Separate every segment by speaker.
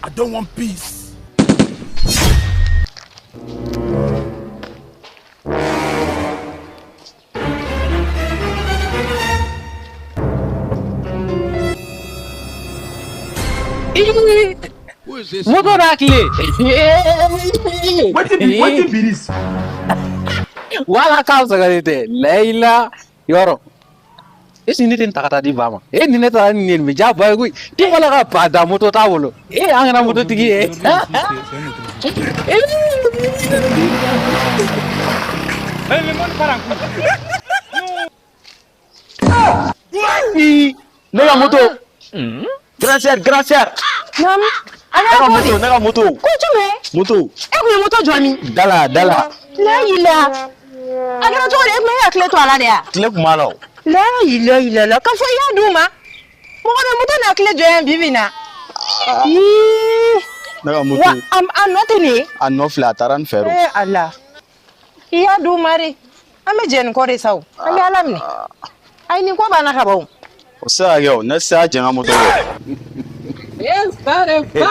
Speaker 1: I don't want peace.
Speaker 2: Who is this?
Speaker 3: Motor akli.
Speaker 1: What the be this?
Speaker 3: Wala causa galite. Leila yoro. Isi nitin takata di bama. Ni neta ni mi jaba gui. Ti wala ka pada moto tawolo. Angana moto tigi
Speaker 4: Nega moto. Gracias.
Speaker 5: Nam,
Speaker 4: Nega moto.
Speaker 5: kuchume.
Speaker 4: Moto.
Speaker 5: Eku moto jwani.
Speaker 4: Dala.
Speaker 5: La ila. Agara to le me akle to ala dia.
Speaker 4: Tile kumalo.
Speaker 5: La ila. Ka fo ya duma. Mo ko moto na akle joyan bibina.
Speaker 4: Nega moto.
Speaker 5: Wa am anotini.
Speaker 4: Anno flataran fero.
Speaker 5: Allah. Ya duma re. Ame jen ko re saw. Ali alamni. Ai ni ko bana ka bawo.
Speaker 4: Osa yo, na sa jenga moto.
Speaker 3: Yes, pare pa.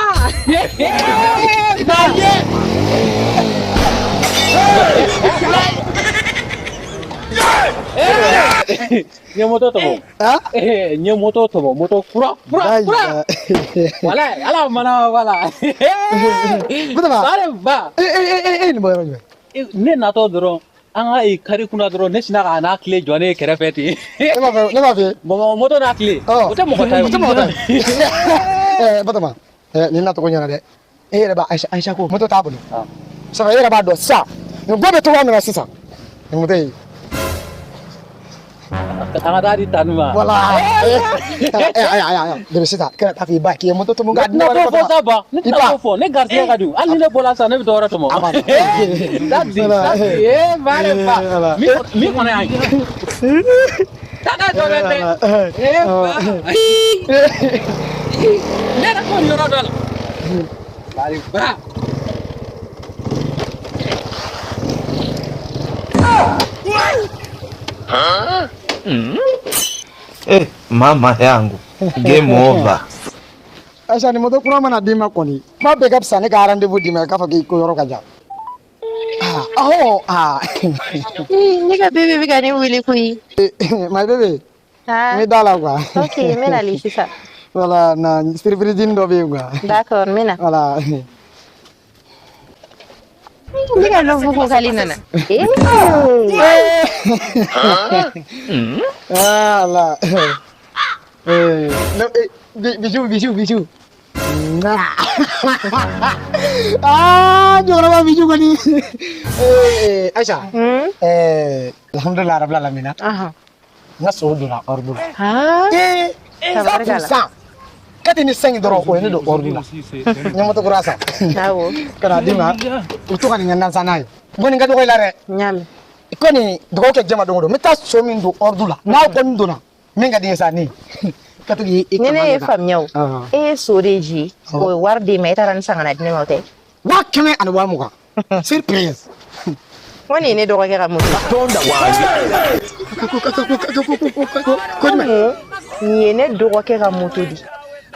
Speaker 3: Nye moto tobo. Nye moto tobo. Moto kura. Wala, ala mana wala. Pare pa.
Speaker 6: Ni boy.
Speaker 3: Ne nato doro. Anga kari kuna doro ne sina ka na kle jone kere feti.
Speaker 6: Ne ma fe.
Speaker 3: Moto na kle. Ote mo kota.
Speaker 6: Batama. Ni na to ko nyana de. Re ba Aisha ko moto ta bulu. Sa re ba do sa. Ni gobe to wa na sisa. Ni moto yi.
Speaker 3: Anga tadi tanuma.
Speaker 6: Wala. De sita kera ta fi ba ki moto to mo ga
Speaker 3: Na ko fo saba. Ne ta ko fo ne garcia kadu. Ali ne bola sa ne bitora to mo. That's vale pa. Mi kona ai. Tata to bete. Ne na ko nyoro dala. Vale pa.
Speaker 7: Mama yangu. Game over.
Speaker 6: Aisha ni moto kuna mana dima koni. Ma be gap sa ne ga rendez-vous dima ka fa ki ko yoro ka ja.
Speaker 5: Ni ka bebe bi gani wili kui.
Speaker 6: My baby. Me dala quoi.
Speaker 5: Okay, me na li sisa.
Speaker 6: Voilà, na surprise ndo be quoi.
Speaker 5: D'accord, me na.
Speaker 6: Voilà.
Speaker 5: Ni ka lo fuko kali nana.
Speaker 6: Allah. No, bijou. Jangan apa bijou kali. Aisyah. Alhamdulillah rabbil alamin. Ngaso dula ordula.
Speaker 5: Tabarakallah.
Speaker 6: Kati ni sengi doro ko ni do ordula. Nyamo to kurasa.
Speaker 5: Tawo.
Speaker 6: Kana dima. Utu kan ngana sanai. Boni ngado ko ilare.
Speaker 5: Nyami.
Speaker 6: Ikoni dogo ke jama dogo meta so min do ordula. Na ko ndona. Minga di sani. Katu gi
Speaker 5: Nene fam nyaw. Soreji ko wardi me taran sangana dine mote.
Speaker 6: Wa keme an wa muka. Surprise.
Speaker 5: Woni ne dogo ke ga mutu.
Speaker 4: Tonda wazi.
Speaker 5: Ni ne dogo ke ga mutu di.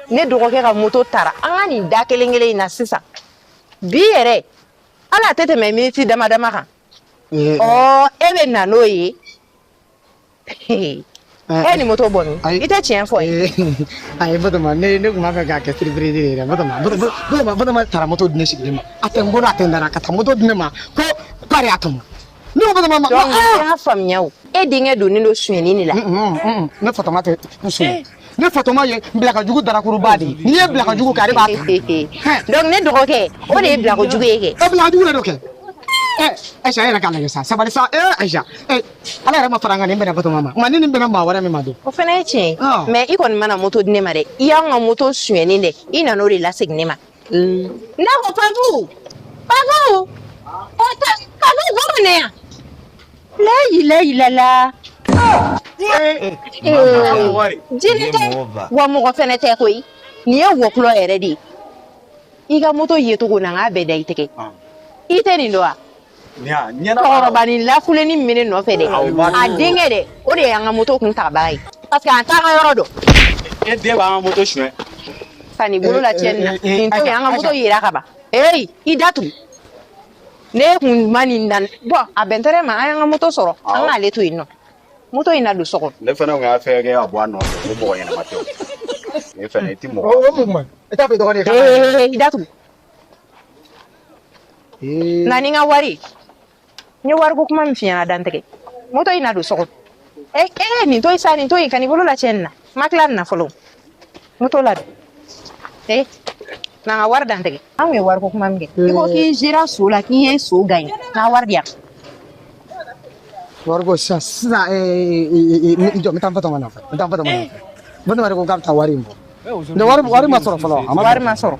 Speaker 5: Ne dogo ke ga mutu tara. Anga ni da kelengele na sisa. Bi ere. Ala tete me minute dama kan. Ebe na no yi. Ni moto bonu. Ita chien fo yi.
Speaker 6: Ai bodoma ne kuma ga ke surprise re bodoma tara moto dine sigima. Atengo na atendana kata moto dine ma. Ko pare atom. No bodoma ma.
Speaker 5: Ya fam nyaw. Dinge do ni no sueni ni la.
Speaker 6: Ne fotoma te sueni. Ne fotoma ye blaka jugu dara kuru badi. Ni ye blaka jugu kare ba.
Speaker 5: Donc ne dogo ke o de blaka jugu yeke.
Speaker 6: Blaka jugu do ke. Aisha era kala yesa sabali sa Aisha ala era ma faranga ni bena bato mama mani ni bena ma wara mi mado
Speaker 5: o fene che mais i kon mana moto dine mare i yanga moto sueni de ina no re la signe ma na ko pagu o ta pagu go ne ya la wa mo ko fene te ko yi ni e wo klo ere di i ga moto yeto ko na nga be dai teke ite ni doa Ora bani la fule ni mine no fede. A dinge de. O de yanga moto kun tabai. Parce que anta ga yoro do.
Speaker 4: E de ba moto shwe.
Speaker 5: ka nin bolo la tiɲɛni na nin to yen an ka moto yera ka ban i datugu ne kun ma nin dan bɔn a bɛn tɛ ma an y'an ka moto sɔrɔ an k'ale to yen nɔ moto in na don so kɔnɔ
Speaker 4: ne fana kun y'a fɛ kɛ ka bɔ a nɔfɛ ko mɔgɔ ɲɛnama tɛ o ne fana i ti mɔgɔ
Speaker 6: o mun ma i t'a fɛ dɔgɔnin ka
Speaker 5: i datugu na ni n ka wari n ye wariko kuma min f'i ɲɛna dantigɛ moto in na don so kɔnɔ nin to nin to yen ka nin bolo la tiɲɛni na ma tila nin na fɔlɔ moto la don na n ka wari dantigɛ an kun ye wariko kuma min kɛ i ko k'i zera so la k'i ye so gan ye n'a wari di yan
Speaker 6: wariko sisan jɔ n bɛ taa n fatɔ ma nɔfɛ n taa n fatɔ ma nɔfɛ Batoma de ko k'a bɛ taa wari in bɔ ne wari ma sɔrɔ fɔlɔ
Speaker 5: wari ma sɔrɔ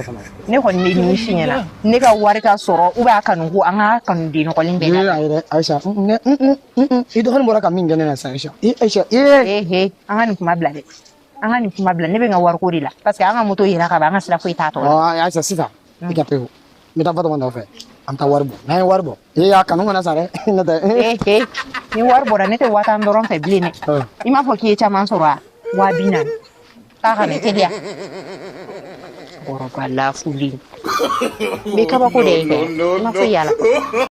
Speaker 6: fɔlɔ
Speaker 5: ne kɔni bɛ min f'i ɲɛna ne ka wari ka sɔrɔ ou bien a kanu ko an ka kanu den nɔgɔlen bɛɛ la
Speaker 6: Aïcha i dɔgɔnin bɔra ka min kɛ ne na sisan Aïcha
Speaker 5: an ka nin kuma bila dɛ an ka nin kuma bila ne bɛ n ka wariko de la parce que an ka moto yera ka ban an ka sira foyi t'a tɔ la
Speaker 6: Aïcha sisan i ka pewu n bɛ taa Batoma nɔfɛ an bɛ taa wari bɔ n'an ye wari bɔ a kanu kana sa dɛ ne tɛ
Speaker 5: ni wari bɔra ne tɛ 5000 dɔrɔn fɛ bilen dɛ i m'a fɔ k'i ye caman sɔrɔ wa 240 k'a kana teliya kɔrɔba lafulen n bɛ kabako de ye kɛ n ma foyi y'a la